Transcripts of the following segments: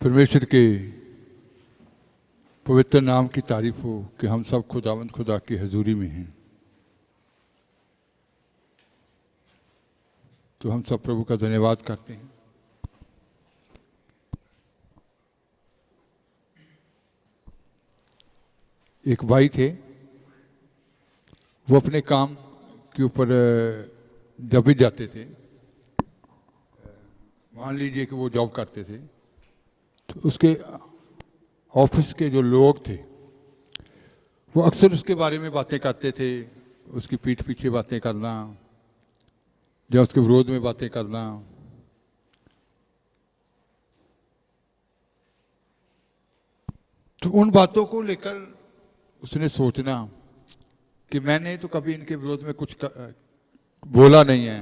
परमेश्वर के पवित्र नाम की तारीफ हो कि हम सब खुदावंद खुदा की हजूरी में हैं। तो हम सब प्रभु का धन्यवाद करते हैं। एक भाई थे, वो अपने काम के ऊपर जब भी जाते थे, मान लीजिए कि वो जॉब करते थे, तो उसके ऑफिस के जो लोग थे वो अक्सर उसके बारे में बातें करते थे, उसकी पीठ पीछे बातें करना या उसके विरोध में बातें करना। तो उन बातों को लेकर उसने सोचना कि मैंने तो कभी इनके विरोध में कुछ बोला नहीं है,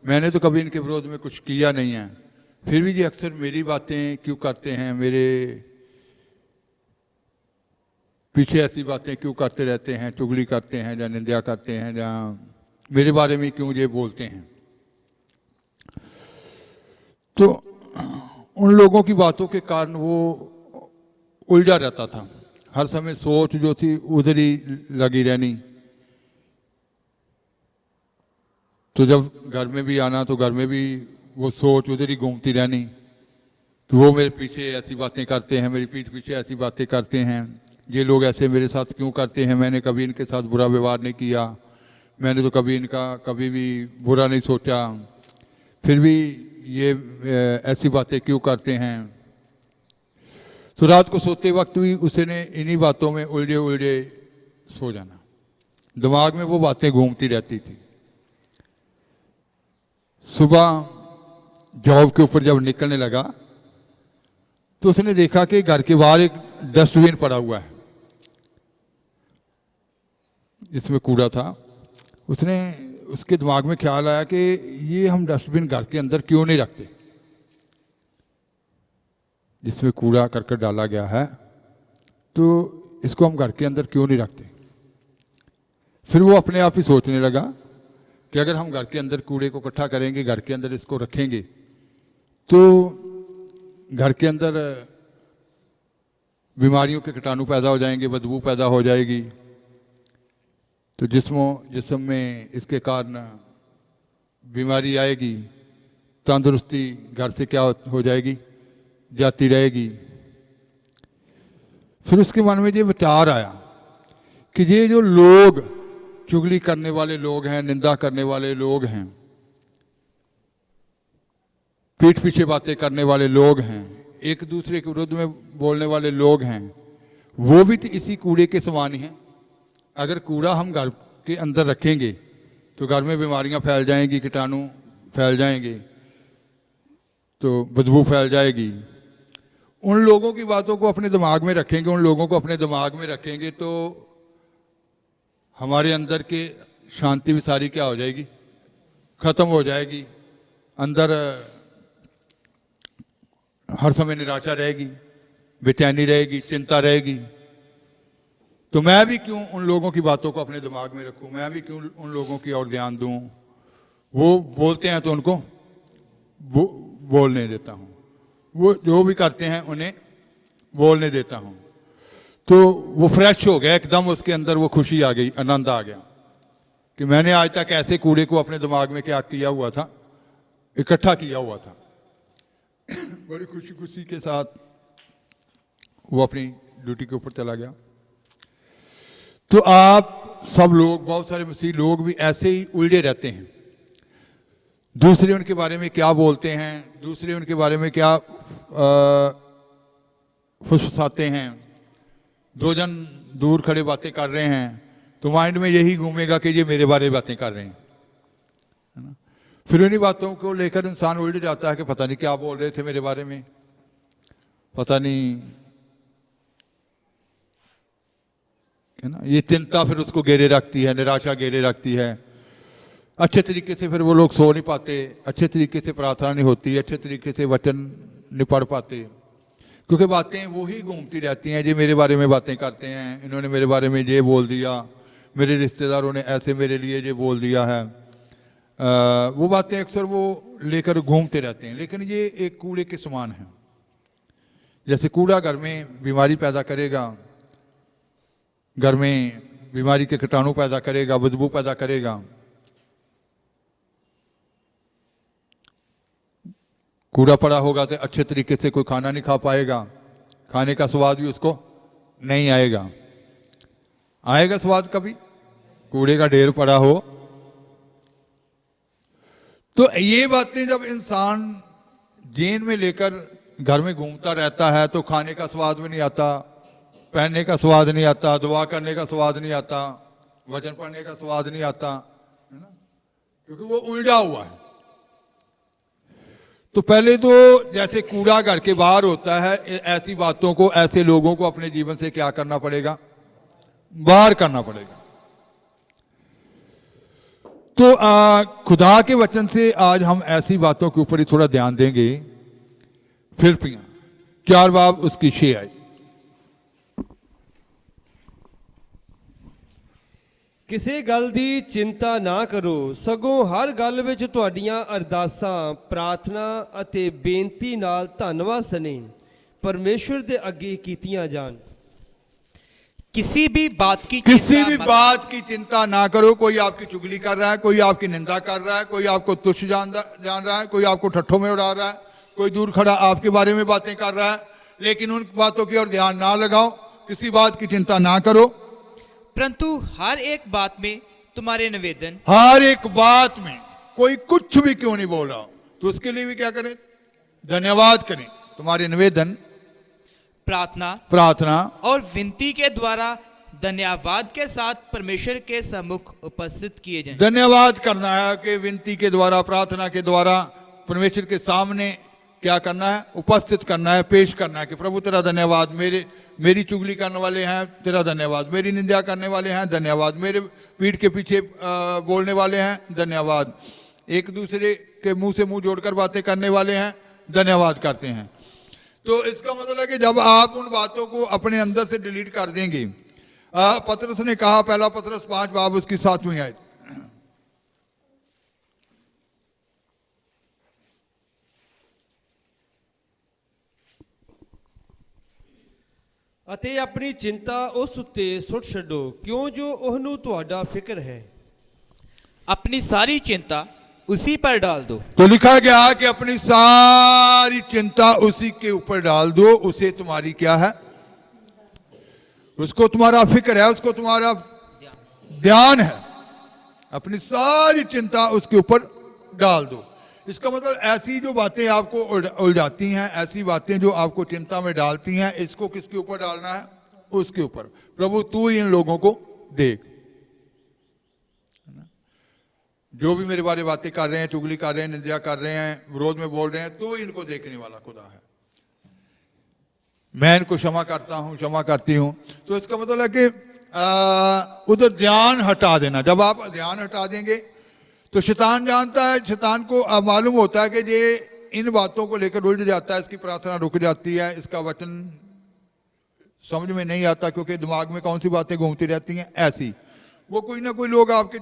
मैंने तो कभी इनके विरोध में कुछ किया नहीं है, फिर भी ये अक्सर मेरी बातें क्यों करते हैं, मेरे पीछे ऐसी बातें क्यों करते रहते हैं, चुगली करते हैं या निंदा करते हैं या मेरे बारे में क्यों ये बोलते हैं। तो उन लोगों की बातों के कारण वो उलझा रहता था, हर समय सोच जो थी उधर ही लगी रहनी। तो जब घर में भी आना तो घर में भी वो सोच उधर ही घूमती रहनी कि वो मेरे पीछे ऐसी बातें करते हैं, मेरी पीठ पीछे ऐसी बातें करते हैं, ये लोग ऐसे मेरे साथ क्यों करते हैं, मैंने कभी इनके साथ बुरा व्यवहार नहीं किया, मैंने तो कभी इनका कभी भी बुरा नहीं सोचा, फिर भी ये ऐसी बातें क्यों करते हैं। तो रात को सोते वक्त भी उसने इन्हीं बातों में उलझे उलझे सो जाना, दिमाग में वो बातें घूमती रहती थी। सुबह जॉब के ऊपर जब निकलने लगा तो उसने देखा कि घर के बाहर एक डस्टबिन पड़ा हुआ है जिसमें कूड़ा था। उसके दिमाग में ख्याल आया कि ये हम डस्टबिन घर के अंदर क्यों नहीं रखते, जिसमें कूड़ा करकट डाला गया है, तो इसको हम घर के अंदर क्यों नहीं रखते। फिर वो अपने आप ही सोचने लगा कि अगर हम घर के अंदर कूड़े को इकट्ठा करेंगे, घर के अंदर इसको रखेंगे, तो घर के अंदर बीमारियों के कीटाणु पैदा हो जाएंगे, बदबू पैदा हो जाएगी, तो जिस्म में इसके कारण बीमारी आएगी, तंदुरुस्ती घर से क्या हो जाएगी, जाती रहेगी। फिर उसके मन में ये विचार आया कि ये जो लोग चुगली करने वाले लोग हैं, निंदा करने वाले लोग हैं, पीठ पीछे बातें करने वाले लोग हैं, एक दूसरे के विरुद्ध में बोलने वाले लोग हैं, वो भी तो इसी कूड़े के समान ही हैं। अगर कूड़ा हम घर के अंदर रखेंगे तो घर में बीमारियां फैल जाएंगी, कीटाणु फैल जाएंगे, तो बदबू फैल जाएगी। उन लोगों की बातों को अपने दिमाग में रखेंगे, उन लोगों को अपने दिमाग में रखेंगे तो हमारे अंदर की शांति भी सारी क्या हो जाएगी, खत्म हो जाएगी। अंदर हर समय निराशा रहेगी, बेचैनी रहेगी, चिंता रहेगी। तो मैं भी क्यों उन लोगों की बातों को अपने दिमाग में रखूं, मैं भी क्यों उन लोगों की ओर ध्यान दूं। वो बोलते हैं तो उनको बोलने देता हूं, वो जो भी करते हैं उन्हें बोलने देता हूं। तो वो फ्रेश हो गया एकदम, उसके अंदर वो खुशी आ गई, आनंद आ गया कि मैंने आज तक ऐसे कूड़े को अपने दिमाग में क्या किया हुआ था, इकट्ठा किया हुआ था। बड़ी खुशी खुशी के साथ वो अपनी ड्यूटी के ऊपर चला गया। तो आप सब लोग, बहुत सारे मसीह लोग भी ऐसे ही उलझे रहते हैं, दूसरे उनके बारे में क्या बोलते हैं, दूसरे उनके बारे में क्या फुसफुसाते हैं, दो जन दूर खड़े बातें कर रहे हैं तो माइंड में यही घूमेगा कि ये मेरे बारे में बातें कर रहे हैं, है ना। फिर उन्हीं बातों को लेकर इंसान उलझ जाता है कि पता नहीं क्या बोल रहे थे मेरे बारे में, पता नहीं, है ना। ये चिंता फिर उसको घेरे रखती है, निराशा घेरे रखती है। अच्छे तरीके से फिर वो लोग सो नहीं पाते, अच्छे तरीके से प्रार्थना नहीं होती, अच्छे तरीके से वचन नहीं पढ़ पाते, क्योंकि बातें वो ही घूमती रहती हैं। जी मेरे बारे में बातें करते हैं, इन्होंने मेरे बारे में ये बोल दिया, मेरे रिश्तेदारों ने ऐसे मेरे लिए ये बोल दिया है। वो बातें अक्सर वो लेकर घूमते रहते हैं, लेकिन ये एक कूड़े के समान है। जैसे कूड़ा घर में बीमारी पैदा करेगा, घर में बीमारी के कीटाणु पैदा करेगा, बदबू पैदा करेगा। कूड़ा पड़ा होगा तो अच्छे तरीके से कोई खाना नहीं खा पाएगा, खाने का स्वाद भी उसको नहीं आएगा। आएगा स्वाद कभी? कूड़े का ढेर पड़ा हो। तो ये बातें जब इंसान जेन में लेकर घर में घूमता रहता है तो खाने का स्वाद भी नहीं आता, पहनने का स्वाद नहीं आता, दुआ करने का स्वाद नहीं आता, वचन पढ़ने का स्वाद नहीं आता, है ना, क्योंकि वो उल्टा हुआ है। तो पहले तो जैसे कूड़ा घर के बाहर होता है, ऐसी बातों को, ऐसे लोगों को अपने जीवन से क्या करना पड़ेगा? बाहर करना पड़ेगा। तो खुदा के वचन से आज हम ऐसी बातों के ऊपर ही थोड़ा ध्यान देंगे। फिलिप्पियां 4 बाब उसकी 6 आयत। ਕਿਸੇ ਗੱਲ ਦੀ ਚਿੰਤਾ ਨਾ ਕਰੋ, ਸਗੋਂ ਹਰ ਗੱਲ ਵਿੱਚ ਤੁਹਾਡੀਆਂ ਅਰਦਾਸਾਂ, ਪ੍ਰਾਰਥਨਾ ਅਤੇ ਬੇਨਤੀ ਨਾਲ ਧੰਨਵਾਦ ਸਣੇ परमेश्वर ਦੇ ਅੱਗੇ ਕੀਤੀਆਂ ਜਾਣ। किसी भी बात की चिंता ना करो। कोई आपकी चुगली कर रहा है, कोई आपकी निंदा कर रहा है, कोई आपको तुच्छ जान रहा है, कोई आपको ठट्ठों में उड़ा रहा है, कोई दूर खड़ा आपके बारे में बातें कर रहा है, लेकिन उन बातों की ओर ध्यान ना लगाओ, किसी बात की चिंता ना करो, परंतु हर एक बात में तुम्हारे निवेदन, हर एक बात में कोई कुछ भी क्यों नहीं बोल रहा हो तो उसके लिए भी क्या करें? धन्यवाद करें। तुम्हारे निवेदन, प्रार्थना और विनती के द्वारा धन्यवाद के साथ परमेश्वर के सम्मुख उपस्थित किए जाएं। धन्यवाद करना है कि विनती के द्वारा, प्रार्थना के द्वारा परमेश्वर के सामने क्या करना है? उपस्थित करना है, पेश करना है कि प्रभु तेरा धन्यवाद, मेरी चुगली करने वाले हैं तेरा धन्यवाद, मेरी निंदा करने वाले हैं धन्यवाद, मेरे पीठ के पीछे बोलने वाले हैं धन्यवाद, एक दूसरे के मुंह से मुंह जोड़कर बातें करने वाले हैं धन्यवाद करते हैं। तो इसका मतलब है कि जब आप उन बातों को अपने अंदर से डिलीट कर देंगे, पतरस ने कहा, पहला पतरस 5 बाब उसकी 7वीं आयत, ਅਤੇ ਆਪਣੀ ਚਿੰਤਾ ਉਸ ਉੱਤੇ ਸੁੱਟ ਛੱਡੋ, ਕਿਉਂ ਜੋ ਉਹਨੂੰ ਤੁਹਾਡਾ ਫਿਕਰ ਹੈ। अपनी सारी चिंता उसी पर डाल दो। तो लिखा गया कि अपनी सारी चिंता उसी के ऊपर डाल दो। उसे तुम्हारी क्या है? उसको तुम्हारा फिक्र है, उसको तुम्हारा ध्यान है। अपनी सारी चिंता उसके ऊपर डाल दो। इसका मतलब ऐसी जो बातें आपको उलझाती हैं, ऐसी बातें जो आपको चिंता में डालती हैं, इसको किसके ऊपर डालना है? उसके ऊपर। प्रभु तू इन लोगों को देख, जो भी मेरे बारे बातें कर रहे हैं, चुगली कर रहे हैं, निंदा कर रहे हैं, विरोध में बोल रहे हैं, तो इनको देखने वाला खुदा है। मैं इनको क्षमा करता हूं, क्षमा करती हूं। तो इसका मतलब है कि उधर ध्यान हटा देना। जब आप ध्यान हटा देंगे तो शैतान जानता है, शैतान को मालूम होता है कि ये इन बातों को लेकर उलझ जाता है, इसकी प्रार्थना रुक जाती है, इसका वचन समझ में नहीं आता, क्योंकि दिमाग में कौन सी बातें घूमती रहती हैं ऐसी। वो कोई ना कोई लोग आपके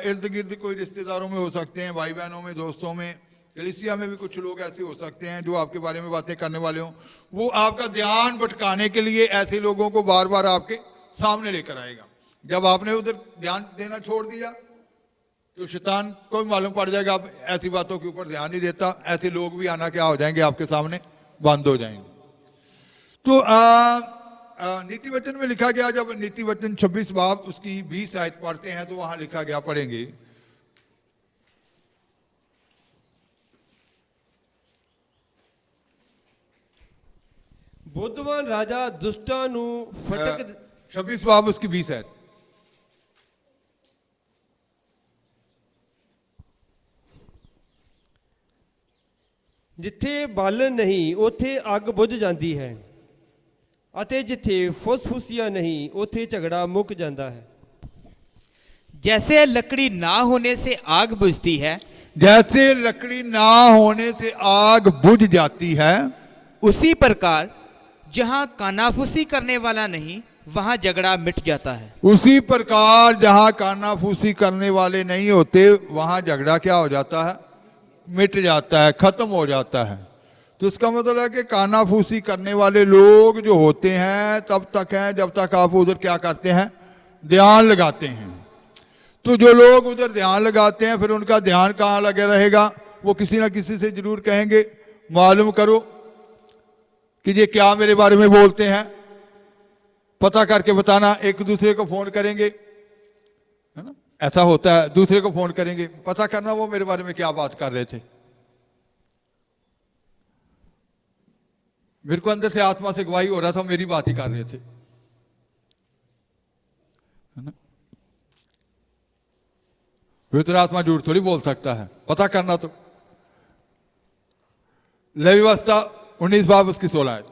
इर्द गिर्द, कोई रिश्तेदारों में हो सकते हैं, भाई बहनों में, दोस्तों में, कलीसिया में भी कुछ लोग ऐसे हो सकते हैं जो आपके बारे में बातें करने वाले हों। वो आपका ध्यान भटकाने के लिए ऐसे लोगों को बार बार आपके सामने लेकर आएगा। जब आपने उधर ध्यान देना छोड़ दिया तो शैतान को भी मालूम पड़ जाएगा आप ऐसी बातों के ऊपर ध्यान नहीं देता, ऐसे लोग भी आना क्या हो जाएंगे आपके सामने, बंद हो जाएंगे। तो नीति वचन में लिखा गया, जब नीति वचन 26 बाब उसकी 20 आयत पढ़ते हैं तो वहां लिखा गया, पढ़ेंगे, बुद्धवान राजा दुष्टां ਨੂੰ फटक 26 बाब उसकी 20 आयत। ਜਿੱਥੇ ਬਾਲਣ ਨਹੀਂ ਉੱਥੇ ਅੱਗ ਬੁਝ ਜਾਂਦੀ ਹੈ, ਅਤੇ ਜਿੱਥੇ ਫੁਸਫੁਸੀਆ ਨਹੀਂ ਉੱਥੇ ਝਗੜਾ ਮੁੱਕ ਜਾਂਦਾ ਹੈ। जैसे लकड़ी ना होने से आग बुझती है, जैसे लकड़ी ना होने से आग बुझ जाती है, उसी प्रकार जहां कानाफूसी करने वाला नहीं वहां झगड़ा मिट जाता है। उसी प्रकार जहां कानाफूसी करने वाले नहीं होते वहां झगड़ा क्या हो जाता है? मिट जाता है, खत्म हो जाता है। तो इसका मतलब है कि कानाफूसी करने वाले लोग जो होते हैं तब तक हैं जब तक आप उधर क्या करते हैं, ध्यान लगाते हैं। तो जो लोग उधर ध्यान लगाते हैं फिर उनका ध्यान कहाँ लगे रहेगा, वो किसी ना किसी से जरूर कहेंगे मालूम करो कि ये क्या मेरे बारे में बोलते हैं, पता करके बताना। एक दूसरे को फोन करेंगे, है ना, ऐसा होता है, दूसरे को फोन करेंगे, पता करना वो मेरे बारे में क्या बात कर रहे थे। मेरे को अंदर से आत्मा से गवाही हो रहा था मेरी बात ही कर रहे थे, है ना। पवित्र आत्मा झूठ थोड़ी बोल सकता है, पता करना। तो लेवी व्यवस्था 19 बाब उसकी 16 है।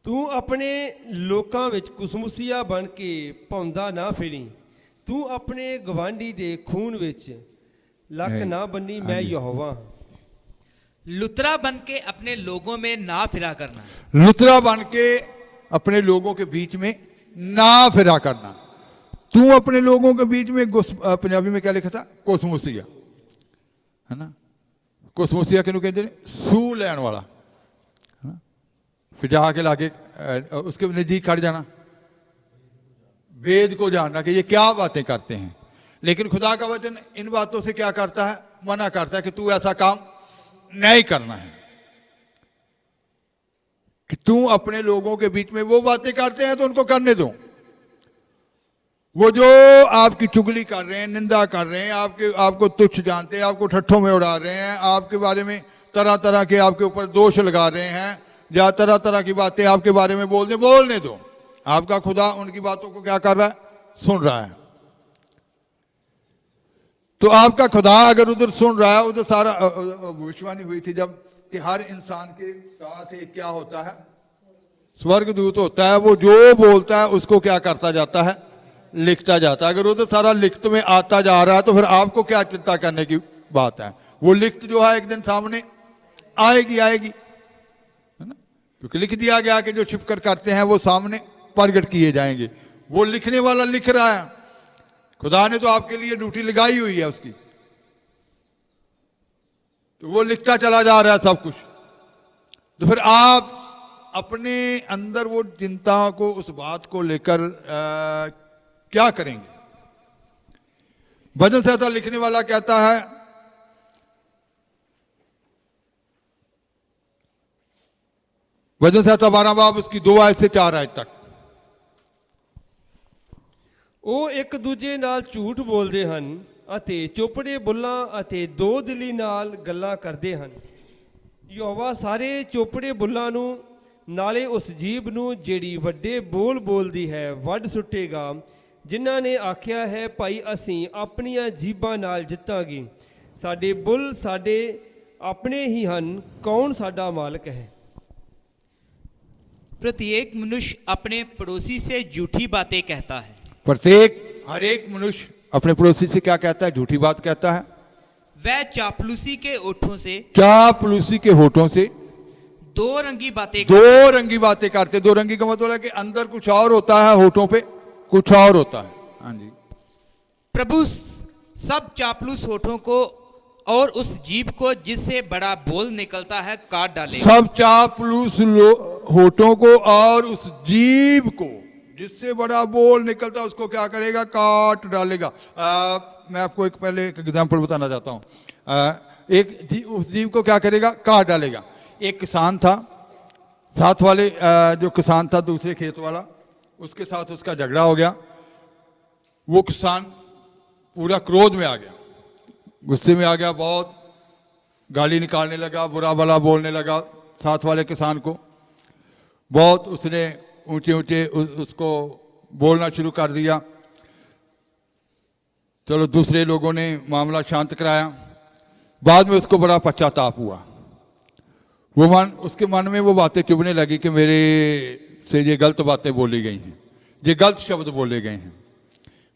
ਤੂੰ ਆਪਣੇ ਲੋਕਾਂ ਵਿੱਚ ਕੁਸਮੁਸੀਆ ਬਣ ਕੇ ਭੌਂਦਾ ਨਾ ਫਿਰੀ, ਤੂੰ ਆਪਣੇ ਗਵਾਂਢੀ ਦੇ ਖੂਨ ਵਿੱਚ ਲੱਕ ਨਹੀਂ। ਨਾ ਬੰਨੀ, ਮੈਂ ਯਹੋਵਾ ਹਾਂ। लुतरा बन के अपने लोगों में ना फिरा करना। लुतरा बन के अपने लोगों के बीच में ना फिरा करना। तू अपने लोगों के बीच में पंजाबी में क्या लिखा था, कोसमुसिया, है ना। कोसमुसिया किनू कहते हैं, सूह लैन वाला, है ना। फिर जाके लाके उसके नजदीक खड़ जाना, वेद को जानना कि ये क्या बातें करते हैं। लेकिन खुदा का वचन इन बातों से क्या करता है, मना करता है कि तू ऐसा काम नहीं करना है, कि तू अपने लोगों के बीच में वो बातें करते हैं तो उनको करने दो। वो जो आपकी चुगली कर रहे हैं, निंदा कर रहे हैं, आपको तुच्छ जानते हैं, आपको ठट्ठों में उड़ा रहे हैं, आपके बारे में तरह तरह के आपके ऊपर दोष लगा रहे हैं, या तरह तरह की बातें आपके बारे में बोलने दो। आपका खुदा उनकी बातों को क्या कर रहा है, सुन रहा है। तो आपका खुदा अगर उधर सुन रहा है, उधर सारा भविष्यवाणी हुई थी जब कि हर इंसान के साथ एक क्या होता है, स्वर्गदूत होता है। वो जो बोलता है उसको क्या करता जाता है, लिखता जाता है। अगर उधर सारा लिखत में आता जा रहा है तो फिर आपको क्या चिंता करने की बात है। वो लिखत जो है एक दिन सामने आएगी, है ना, क्योंकि लिख दिया गया कि जो छिपकर करते हैं वो सामने प्रगट किए जाएंगे। वो लिखने वाला लिख रहा है, खुदा ने तो आपके लिए ड्यूटी लगाई हुई है उसकी, तो वो लिखता चला जा रहा है सब कुछ। तो फिर आप अपने अंदर वो चिंता को, उस बात को लेकर क्या करेंगे। भजन संहिता लिखने वाला कहता है, भजन संहिता 12 बाब उसकी 2 आयत से 4 आयत तक, ਉਹ ਇੱਕ ਦੂਜੇ ਨਾਲ ਝੂਠ ਬੋਲਦੇ ਹਨ ਅਤੇ ਚੋਪੜੇ ਬੁੱਲਾਂ ਅਤੇ ਦੋ ਦਿਲੀ ਨਾਲ ਗੱਲਾਂ ਕਰਦੇ ਹਨ। ਯਹੋਵਾ ਸਾਰੇ ਚੋਪੜੇ ਬੁੱਲਾਂ ਨੂੰ ਨਾਲੇ ਉਸ ਜੀਭ ਨੂੰ ਜਿਹੜੀ ਵੱਡੇ ਬੋਲ ਬੋਲਦੀ ਹੈ ਵੱਢ ਸੁੱਟੇਗਾ, ਜਿਨ੍ਹਾਂ ਨੇ ਆਖਿਆ ਹੈ ਭਾਈ ਅਸੀਂ ਆਪਣੀਆਂ ਜੀਭਾਂ ਨਾਲ ਜਿੱਤਾਂਗੇ, ਸਾਡੇ ਬੁੱਲ ਸਾਡੇ ਆਪਣੇ ही ਹਨ, कौन ਸਾਡਾ मालिक है। प्रत्येक मनुष्य अपने पड़ोसी से झूठी बातें कहता है। प्रत्येक हर एक मनुष्य अपने पड़ोसी से क्या कहता है, झूठी बात कहता है। वह चापलूसी के ओठों से, चापलूसी के होठों से दो रंगी बातें दो रंगी बातें करते। दो रंगी का मतलब है कि अंदर कुछ और होता है, होठों पे कुछ और होता है। हाँ जी। प्रभु सब चापलूस होठों को और उस जीभ को जिससे बड़ा बोल निकलता है काट डालेगा। सब चापलूस होठों को और उस जीभ को जिससे बड़ा बोल निकलता है उसको क्या करेगा, काट डालेगा। मैं आपको एक पहले एक एग्जाम्पल बताना चाहता हूँ। उस जीव को क्या करेगा, काट डालेगा। एक किसान था, साथ वाले जो किसान था दूसरे खेत वाला, उसके साथ उसका झगड़ा हो गया। वो किसान पूरा क्रोध में आ गया, गुस्से में आ गया, बहुत गाली निकालने लगा, बुरा भला बोलने लगा साथ वाले किसान को। बहुत उसने ऊंचे ऊंचे उसको बोलना शुरू कर दिया। चलो दूसरे लोगों ने मामला शांत कराया। बाद में उसको बड़ा पश्चाताप हुआ। उसके मन में वो बातें चुभने लगी कि मेरे से ये गलत बातें बोली गई हैं, ये गलत शब्द बोले गए हैं,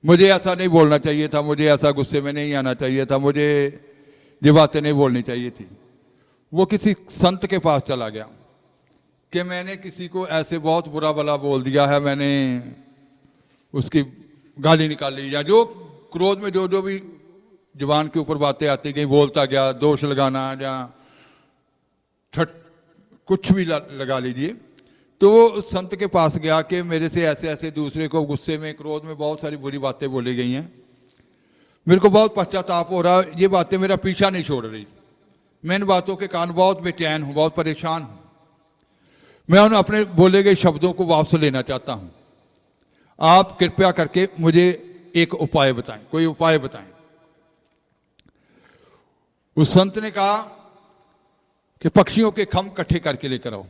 मुझे ऐसा नहीं बोलना चाहिए था, मुझे ऐसा गुस्से में नहीं आना चाहिए था, मुझे ये बातें नहीं बोलनी चाहिए थी। वो किसी संत के पास चला गया कि मैंने किसी को ऐसे बहुत बुरा भला बोल दिया है, मैंने उसकी गाली निकाली, या जो क्रोध में जो जो भी जुबान के ऊपर बातें आती गई, बोलता गया, दोष लगाना या कुछ भी लगा लीजिए। तो वो उस संत के पास गया कि मेरे से ऐसे ऐसे दूसरे को गुस्से में, क्रोध में बहुत सारी बुरी बातें बोली गई हैं, मेरे को बहुत पश्चाताप हो रहा, ये बातें मेरा पीछा नहीं छोड़ रही, मैं इन बातों के कारण बहुत बेचैन हूँ, बहुत परेशान हूँ, मैं उन अपने बोले गए शब्दों को वापस लेना चाहता हूँ, आप कृपया करके मुझे एक उपाय बताएं, कोई उपाय बताएं। उस संत ने कहा कि पक्षियों के खम इकट्ठे करके लेकर आओ।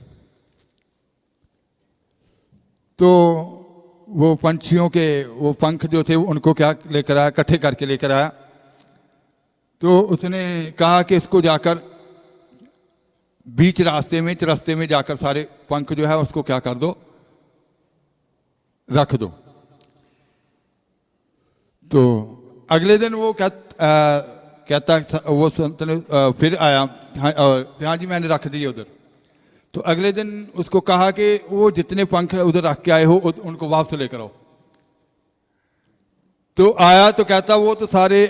तो वो पंछियों के वो पंख जो थे उनको क्या लेकर आया, इकट्ठे करके लेकर आया। तो उसने कहा कि इसको जाकर बीच रास्ते में, चरस्ते में जाकर सारे पंख जो है उसको क्या कर दो, रख दो। तो अगले दिन वो कहता वो संत ने फिर आया, हाँ जी मैंने रख दिए उधर। तो अगले दिन उसको कहा कि वो जितने पंख उधर रख के आए हो उनको वापस लेकर आओ। तो आया तो कहता वो तो सारे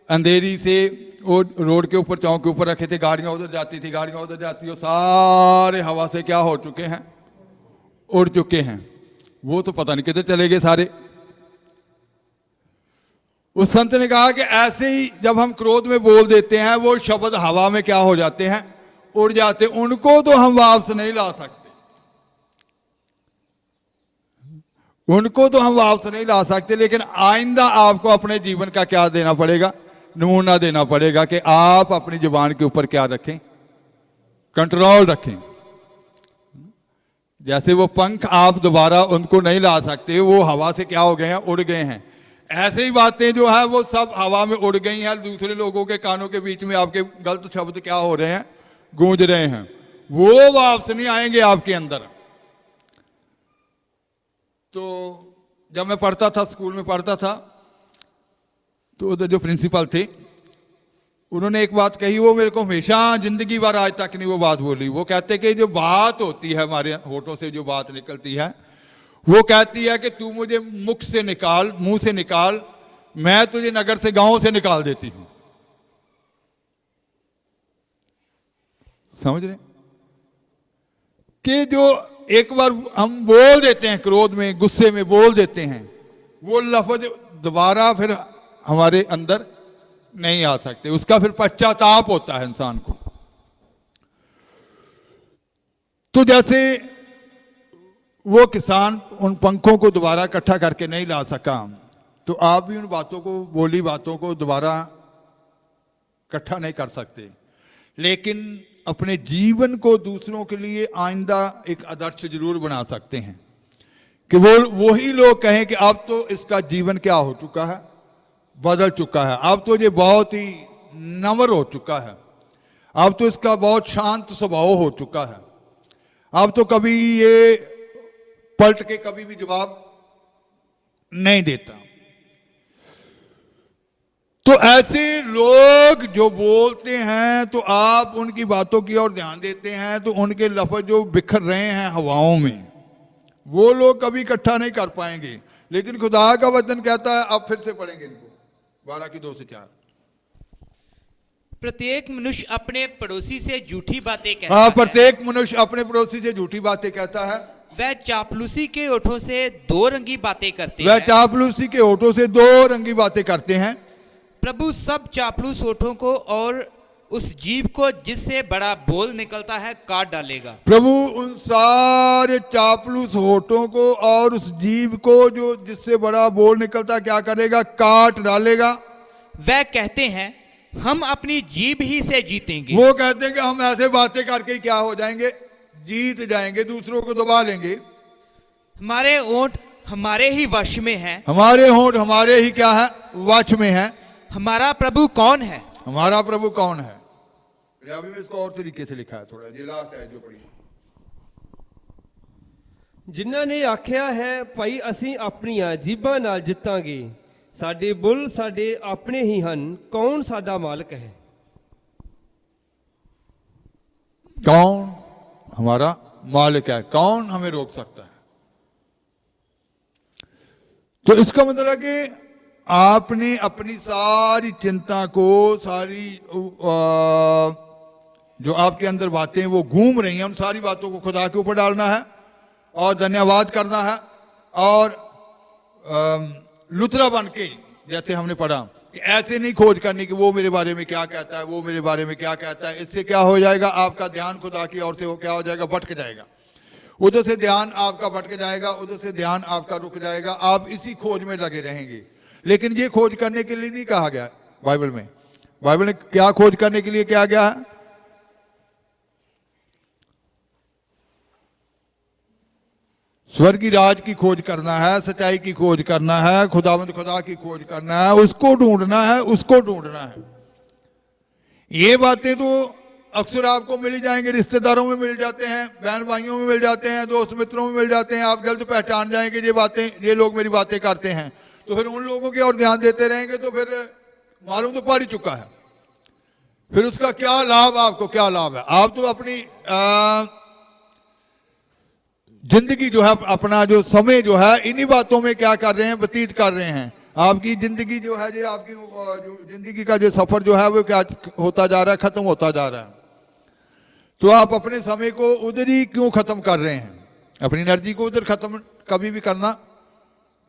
अंधेरी से वो रोड के ऊपर, चौक के ऊपर रखे थे, गाड़ियां उधर जाती थी, गाड़ियां उधर जाती, वो सारे हवा से क्या हो चुके हैं, उड़ चुके हैं, वो तो पता नहीं किधर चले गए सारे। उस संत ने कहा कि ऐसे ही जब हम क्रोध में बोल देते हैं, वो शब्द हवा में क्या हो जाते हैं, उड़ जाते, उनको तो हम वापस नहीं ला सकते, उनको तो हम वापस नहीं ला सकते, लेकिन आइंदा आपको अपने जीवन का क्या देना पड़ेगा, नमूना देना पड़ेगा कि आप अपनी जुबान के ऊपर क्या रखें, कंट्रोल रखें। जैसे वो पंख आप दोबारा उनको नहीं ला सकते, वो हवा से क्या हो गए हैं, उड़ गए हैं, ऐसे ही बातें जो है वो सब हवा में उड़ गई हैं, दूसरे लोगों के कानों के बीच में आपके गलत शब्द क्या हो रहे हैं, गूंज रहे हैं, वो वापस नहीं आएंगे आपके अंदर। तो जब मैं पढ़ता था, स्कूल में पढ़ता था, तो उधर जो प्रिंसिपल थे उन्होंने एक बात कही, वो मेरे को हमेशा जिंदगी भर आज तक नहीं वो बात बोली। वो कहते कि जो बात होती है हमारे होठों से, जो बात निकलती है, वो कहती है कि तू मुझे मुख से निकाल, मुंह से निकाल, मैं तुझे नगर से, गांव से निकाल देती हूं। समझ रहे कि जो एक बार हम बोल देते हैं, क्रोध में, गुस्से में बोल देते हैं, वो लफ्ज दोबारा फिर हमारे अंदर नहीं आ सकते, उसका फिर पश्चाताप होता है इंसान को। तो जैसे वो किसान उन पंखों को दोबारा इकट्ठा करके नहीं ला सका, तो आप भी उन बातों को, बोली बातों को दोबारा इकट्ठा नहीं कर सकते, लेकिन अपने जीवन को दूसरों के लिए आइंदा एक आदर्श जरूर बना सकते हैं कि वही लोग कहें कि अब तो इसका जीवन क्या हो चुका है, बदल चुका है, अब तो ये बहुत ही नम्र हो चुका है, अब तो इसका बहुत शांत स्वभाव हो चुका है, अब तो कभी ये पलट के कभी भी जवाब नहीं देता। तो ऐसे लोग जो बोलते हैं, तो आप उनकी बातों की ओर ध्यान देते हैं, तो उनके लफ्ज जो बिखर रहे हैं हवाओं में, वो लोग कभी इकट्ठा नहीं कर पाएंगे। लेकिन खुदा का वचन कहता है, अब फिर से पढ़ेंगे इनको, 12 की 2 से 4। प्रत्येक मनुष्य अपने पड़ोसी से झूठी बातें कहता हाँ, है, प्रत्येक मनुष्य अपने पड़ोसी से झूठी बातें कहता है, वह चापलूसी के होठों से दो रंगी बातें करते वह हैं। चापलूसी के होठों से दो रंगी बातें करते हैं। प्रभु सब चापलूस होठों को और उस जीभ को जिससे बड़ा बोल निकलता है काट डालेगा। प्रभु उन सारे चापलूस होठों को और उस जीभ को जो जिससे बड़ा बोल निकलता क्या करेगा, काट डालेगा। वह कहते हैं हम अपनी जीभ ही से जीतेंगे। वो कहते हैं कि हम ऐसे बातें करके ही क्या हो जाएंगे, जीत जाएंगे, दूसरों को दबा लेंगे। हमारे ओंठ हमारे ही वश में हैं। हमारे होंठ हमारे ही क्या है, वश में है। हमारा प्रभु कौन है? हमारा प्रभु कौन है? पंजाबी में इसको और तरीके से लिखा है थोड़ा, ये लास्ट है जो पढ़ी। जिन्हां ने आख्या है भाई ਅਸੀਂ ਆਪਣੀਆਂ ਜੀਭਾਂ ਨਾਲ ਜਿੱਤਾਂਗੇ, ਸਾਡੇ ਬੁੱਲ ਸਾਡੇ ਆਪਣੇ ਹੀ ਹਨ, ਕੌਣ ਸਾਡਾ ਮਾਲਕ है? कौन हमारा मालिक है, कौन हमें रोक सकता है। तो इसका मतलब है कि आपने अपनी सारी चिंता को, सारी जो आपके अंदर बातें वो घूम रही हैं, उन सारी बातों को खुदा के ऊपर डालना है और धन्यवाद करना है। और लुतरा बन के, जैसे हमने पढ़ा कि ऐसे नहीं खोज करनी कि वो मेरे बारे में क्या कहता है, वो मेरे बारे में क्या कहता है। इससे क्या हो जाएगा, आपका ध्यान खुदा की ओर से वो क्या हो जाएगा, भटक जाएगा। उधर से ध्यान आपका भटक जाएगा, उधर से ध्यान आपका रुक जाएगा, आप इसी खोज में लगे रहेंगे। लेकिन ये खोज करने के लिए नहीं कहा गया बाइबल में। बाइबल ने क्या खोज करने के लिए क्या गया है, स्वर्ग की राज की खोज करना है, सच्चाई की खोज करना है, खुदावंद खुदा की खोज करना है, उसको ढूंढना है, उसको ढूंढना है। ये बातें तो अक्सर आपको मिल ही जाएंगे, रिश्तेदारों में मिल जाते हैं, बहन भाइयों में मिल जाते हैं, दोस्त मित्रों में मिल जाते हैं। आप जल्द पहचान जाएंगे ये बातें, ये लोग मेरी बातें करते हैं, तो फिर उन लोगों की ओर ध्यान देते रहेंगे तो फिर मालूम तो पड़ ही चुका है। फिर उसका क्या लाभ, आपको क्या लाभ है। आप तो अपनी जिंदगी जो है, अपना जो समय जो है इन्हीं बातों में क्या कर रहे हैं, व्यतीत कर रहे हैं। आपकी जिंदगी जो है, जो आपकी जो जिंदगी का जो सफर जो है वो क्या होता जा रहा है, खत्म होता जा रहा है। तो आप अपने समय को उधर ही क्यों खत्म कर रहे हैं, अपनी एनर्जी को उधर खत्म कभी भी करना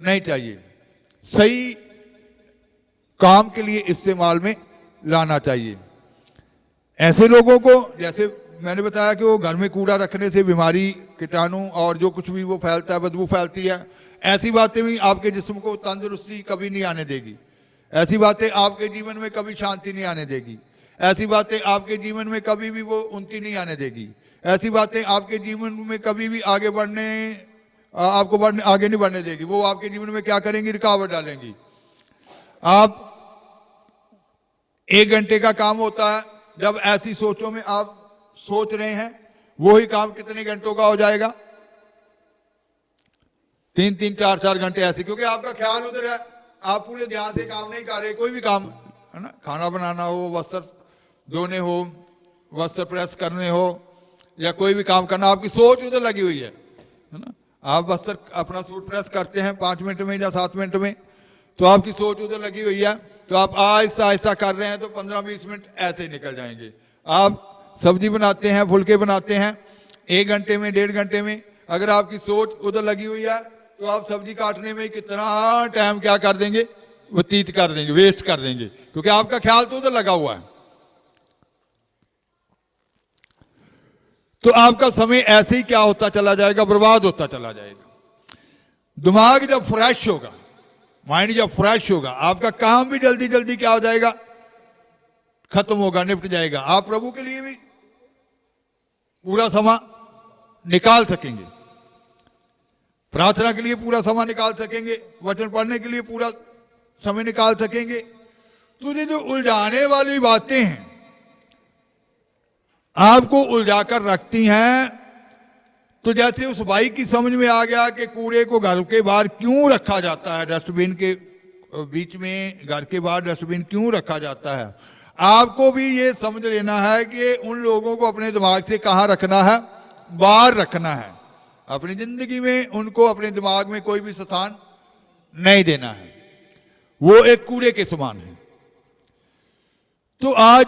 नहीं चाहिए। सही काम के लिए इस्तेमाल में लाना चाहिए। ऐसे लोगों को, जैसे मैंने बताया कि वो घर में कूड़ा रखने से बीमारी, कीटाणु और जो कुछ भी वो फैलता है, बदबू फैलती है, ऐसी बातें भी आपके जिस्म को तंदुरुस्ती कभी नहीं आने देगी। ऐसी बातें आपके जीवन में कभी शांति नहीं आने देगी। ऐसी बातें आपके जीवन में कभी भी वो उन्नति नहीं आने देगी। ऐसी बातें आपके जीवन में कभी भी आगे बढ़ने, आपको आगे नहीं बढ़ने देगी। वो आपके जीवन में क्या करेंगी, रुकावट डालेंगी। आप 1 घंटे का काम होता है, जब ऐसी सोचों में आप सोच रहे हैं, वो ही काम कितने घंटों का हो जाएगा, 3-3, 4-4 घंटे ऐसे, क्योंकि आपका ख्याल उधर है। आप पूरे ध्यान से काम नहीं कर रहे। कोई भी काम है ना, खाना बनाना हो, वस्त्र धोने हो, वस्त्र प्रेस करने हो, या कोई भी काम करना, आपकी सोच उधर लगी हुई है ना। आप वस्त्र अपना सूट प्रेस करते हैं 5 मिनट में या 7 मिनट में, तो आपकी सोच उधर लगी हुई है। तो आप आहिस्ता आहिस्ता कर रहे हैं तो 15-20 मिनट ऐसे ही निकल जाएंगे। आप सब्जी बनाते हैं, फुलके बनाते हैं, 1 घंटे में, 1.5 घंटे में, अगर आपकी सोच उधर लगी हुई है तो आप सब्जी काटने में कितना टाइम क्या कर देंगे, व्यतीत कर देंगे, वेस्ट कर देंगे, क्योंकि आपका ख्याल तो उधर लगा हुआ है। तो आपका समय ऐसे ही क्या होता चला जाएगा, बर्बाद होता चला जाएगा। दिमाग जब फ्रेश होगा, माइंड जब फ्रेश होगा, आपका काम भी जल्दी जल्दी क्या हो जाएगा, खत्म होगा, निपट जाएगा। आप प्रभु के लिए भी पूरा समय निकाल सकेंगे, प्रार्थना के लिए पूरा समय निकाल सकेंगे, वचन पढ़ने के लिए पूरा समय निकाल सकेंगे। तो ये जो उलझाने वाली बातें हैं, आपको उलझाकर रखती हैं, तो जैसे उस भाई की समझ में आ गया कि कूड़े को घर के बाहर क्यों रखा जाता है, डस्टबिन के बीच में घर के बाहर डस्टबिन क्यों रखा जाता है। आपको भी ये समझ लेना है कि उन लोगों को अपने दिमाग से कहाँ रखना है, बाहर रखना है। अपनी जिंदगी में उनको अपने दिमाग में कोई भी स्थान नहीं देना है, वो एक कूड़े के समान है। तो आज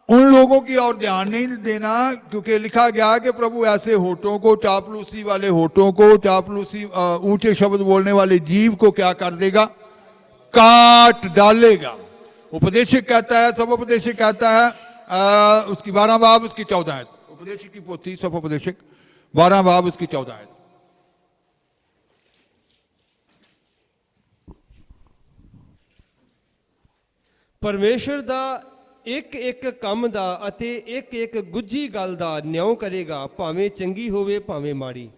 उन लोगों की ओर ध्यान नहीं देना, क्योंकि लिखा गया कि प्रभु ऐसे होठों को, चापलूसी वाले होठों को, चापलूसी ऊंचे शब्द बोलने वाले जीव को क्या कर देगा, काट डालेगा। उपदेशक कहता है, सब उपदेशक कहता है, उसकी 12 बाब उसकी 14 आयत, उपदेशक की पोथी सब उपदेशक 12 बाब उसकी 14 आयत। ਪਰਮੇਸ਼ਰ ਦਾ ਇੱਕ ਇੱਕ ਕੰਮ ਦਾ ਅਤੇ ਇੱਕ ਇੱਕ ਗੁੱਝੀ ਗੱਲ ਦਾ ਨਿਆਂ ਕਰੇਗਾ, ਭਾਵੇਂ ਚੰਗੀ ਹੋਵੇ ਭਾਵੇਂ ਮਾੜੀ।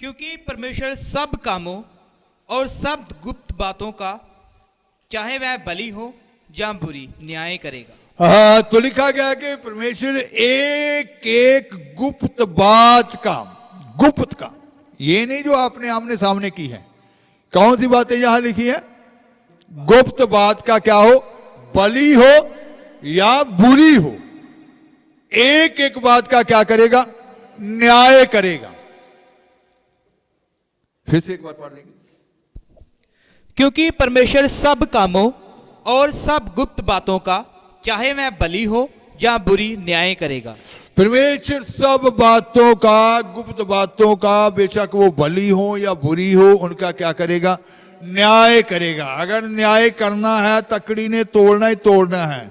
क्योंकि परमेश्वर सब कामों और सब गुप्त बातों का, चाहे वह भली हो या बुरी, न्याय करेगा। तो लिखा गया कि परमेश्वर एक एक गुप्त बात का, गुप्त का, ये नहीं जो आपने आमने सामने की है। कौन सी बातें यहां लिखी है, गुप्त बात का, क्या हो, भली हो या बुरी हो, एक एक बात का क्या करेगा, न्याय करेगा। फिर से एक बार पढ़ लेंगे। क्योंकि परमेश्वर सब कामों और सब गुप्त बातों का, चाहे वह भली हो या बुरी, न्याय करेगा। परमेश्वर सब बातों का, गुप्त बातों का, बेशक वो भली हो या बुरी हो, उनका क्या करेगा? न्याय करेगा। अगर न्याय करना है, तकड़ी ने तोड़ना ही तोड़ना है।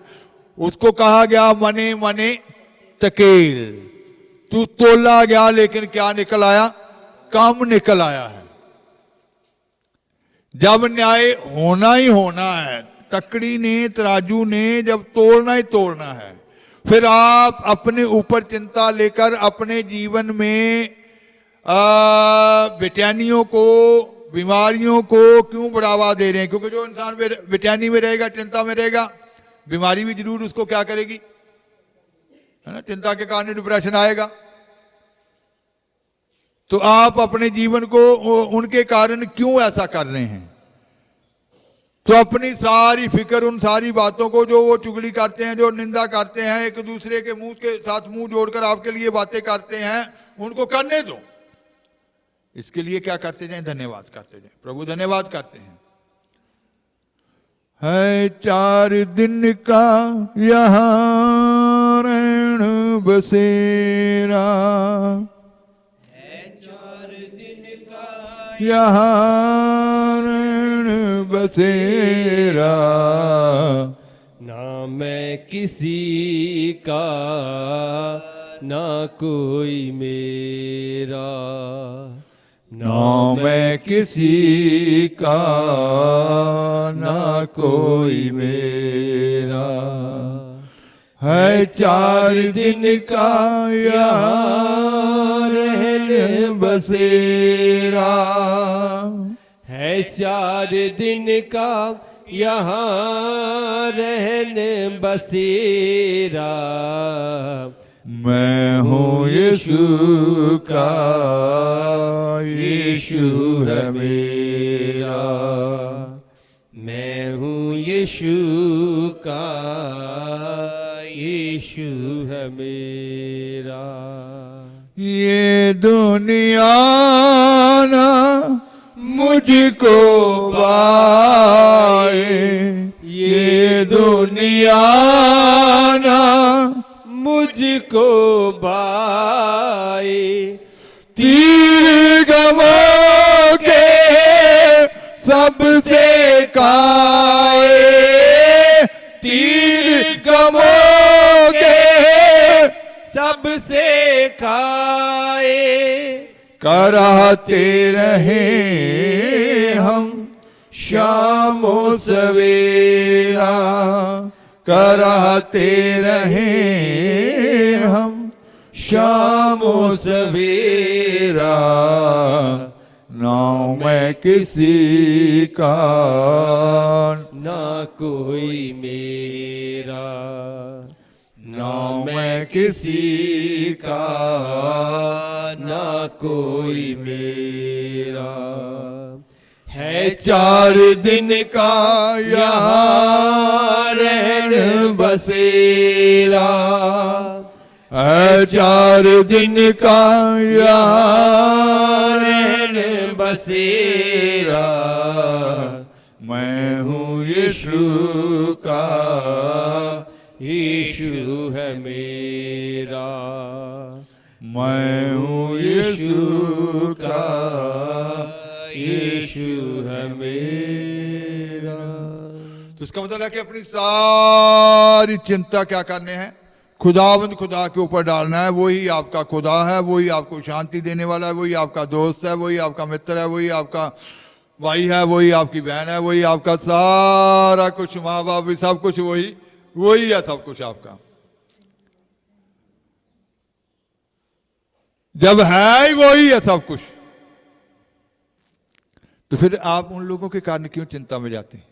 उसको कहा गया मने मने तकेल, तू तोला गया लेकिन क्या निकल आया? कम निकल आया है। जब न्याय होना ही होना है, तकड़ी ने, तराजू ने जब तोड़ना ही तोड़ना है, फिर आप अपने ऊपर चिंता लेकर अपने जीवन में बेचैनियों को, बीमारियों को क्यों बढ़ावा दे रहे हैं? क्योंकि जो इंसान बेचैनी में रहेगा, चिंता में रहेगा, बीमारी भी जरूर उसको क्या करेगी, है ना? चिंता के कारण डिप्रेशन आएगा। तो आप अपने जीवन को उनके कारण क्यों ऐसा कर रहे हैं? तो अपनी सारी फिक्र उन सारी बातों को, जो वो चुगली करते हैं, जो निंदा करते हैं, एक दूसरे के मुंह के साथ मुंह जोड़कर आपके लिए बातें करते हैं, उनको करने दो। इसके लिए क्या करते जाएं? धन्यवाद करते जाएं। प्रभु धन्यवाद करते हैं। है 4 दिन का यहाँ रहन बसेरा, यहाँ रहन बसेरा, ना मैं किसी का ना कोई मेरा, ना मैं किसी का ना कोई मेरा। है 4 दिन का यहाँ रहन बसेरा, है 4 दिन का यहाँ रहने बसेरा, मैं हूँ यीशु का, यीशु है मेरा। मैं हूँ यीशु का, यीशु है मेरा। ये दुनिया ना मुझको पाए, ये दुनिया ना मुझको बाए, तीर गमों के सबसे काए, तीर गमों के सबसे खाए, कराते रहे हम शामो सवेरा, कराते रहे हम शामो सवेरा, ना मैं किसी का ना कोई मेरा, ना मैं किसी का ना कोई मेरा। है 4 दिन का यहाँ रहन बसेरा, है 4 दिन का यहाँ रहन बसेरा, मैं हूँ यीशु का, यीशु है मेरा। मैं हूँ यीशु का, यीशु है मेरा। तो इसका मतलब है कि अपनी सारी चिंता क्या करने हैं? खुदावंद खुदा के ऊपर डालना है। वही आपका खुदा है, वही आपको शांति देने वाला है, वही आपका दोस्त है, वही आपका मित्र है, वही आपका भाई है, वही आपकी बहन है, वही आपका सारा कुछ, माँ बाप भी सब कुछ वही है, सब कुछ आपका। जब है ही वही है सब कुछ, तो फिर आप उन लोगों के कारण क्यों चिंता में जाते हैं?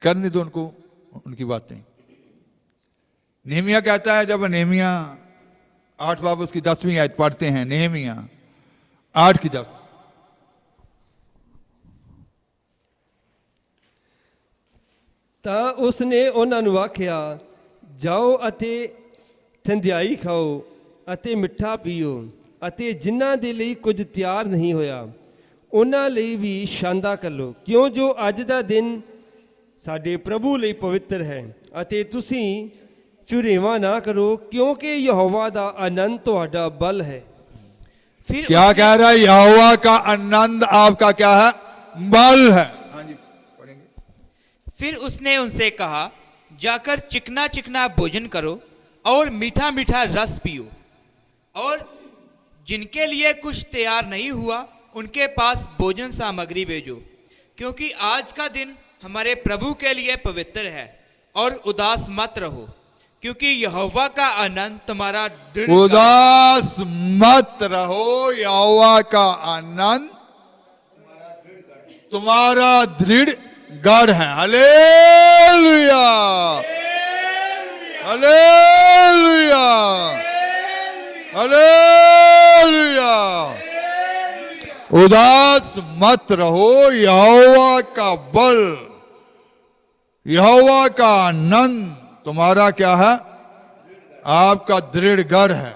करने दो उनको उनकी बातें। नेहमिया कहता है, जब नेहमिया 8 बाब उसकी 10वीं आयत पढ़ते हैं, नेहमिया 8 की 10, ਤਾਂ ਉਸਨੇ ਉਹਨਾਂ ਨੂੰ ਆਖਿਆ, ਜਾਓ ਅਤੇ ਥੰਧਿਆਈ ਖਾਓ ਅਤੇ ਮਿੱਠਾ ਪੀਓ ਅਤੇ ਜਿਨ੍ਹਾਂ ਦੇ ਲਈ ਕੁਝ ਤਿਆਰ ਨਹੀਂ ਹੋਇਆ ਉਹਨਾਂ ਲਈ ਵੀ ਸ਼ਾਂਦਾ ਕਰ ਲਓ, ਕਿਉਂ ਜੋ ਅੱਜ ਦਾ ਦਿਨ ਸਾਡੇ ਪ੍ਰਭੂ ਲਈ ਪਵਿੱਤਰ ਹੈ। ਅਤੇ ਤੁਸੀਂ ਝੁਰੇਵਾਂ ਨਾ ਕਰੋ, ਕਿਉਂਕਿ ਯਹੋਵਾ ਦਾ ਆਨੰਦ ਤੁਹਾਡਾ ਬਲ ਹੈ। फिर क्या कह रहा है? यहोवा का आनंद आपका क्या है? बल है। हाँ जी, पढ़ेंगे। फिर उसने उनसे कहा, जाकर चिकना चिकना भोजन करो और मीठा मीठा रस पियो, और जिनके लिए कुछ तैयार नहीं हुआ उनके पास भोजन सामग्री भेजो, क्योंकि आज का दिन हमारे प्रभु के लिए पवित्र है। और उदास मत रहो, क्योंकि यहोवा का आनंद तुम्हारा दृढ़ उदास मत रहो, यहोवा का आनंद तुम्हारा दृढ़ गढ़ है। Hallelujah, hallelujah, hallelujah. उदास मत रहो, यहोवा का बल, यहोवा का आनंद तुम्हारा क्या है? आपका दृढ़ गढ़ है।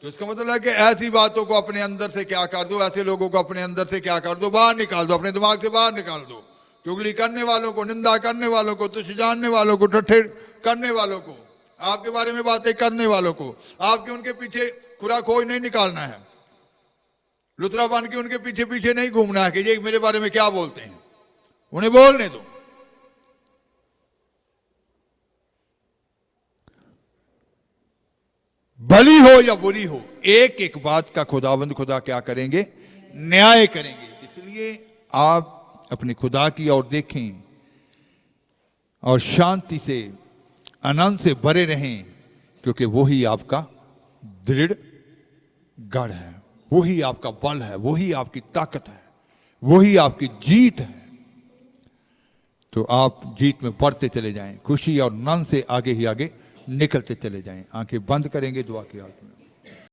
तो इसका मतलब है कि ऐसी बातों को अपने अंदर से क्या कर दो, ऐसे लोगों को अपने अंदर से क्या कर दो, बाहर निकाल दो, अपने दिमाग से बाहर निकाल दो। चुगली करने वालों को, निंदा करने वालों को, तुच्छ जानने वालों को, ठट्ठे करने वालों को, आपके बारे में बातें करने वालों को, आपके उनके पीछे खुरा खोज नहीं निकालना है, लुतरा बन के उनके पीछे पीछे नहीं घूमना है कि ये मेरे बारे में क्या बोलते हैं। उन्हें बोलने दो। भली हो या बुरी हो, एक एक बात का खुदाबंद खुदा क्या करेंगे? न्याय करेंगे। इसलिए आप अपने खुदा की ओर देखें और शांति से, आनंद से भरे रहें, क्योंकि वही आपका दृढ़ गढ़ है, वही आपका बल है, वही आपकी ताकत है, वही आपकी जीत है। तो आप जीत में बढ़ते चले जाएं, खुशी और आनंद से आगे ही आगे निकलते चले जाएं। आंखें बंद करेंगे दुआ की हालत में।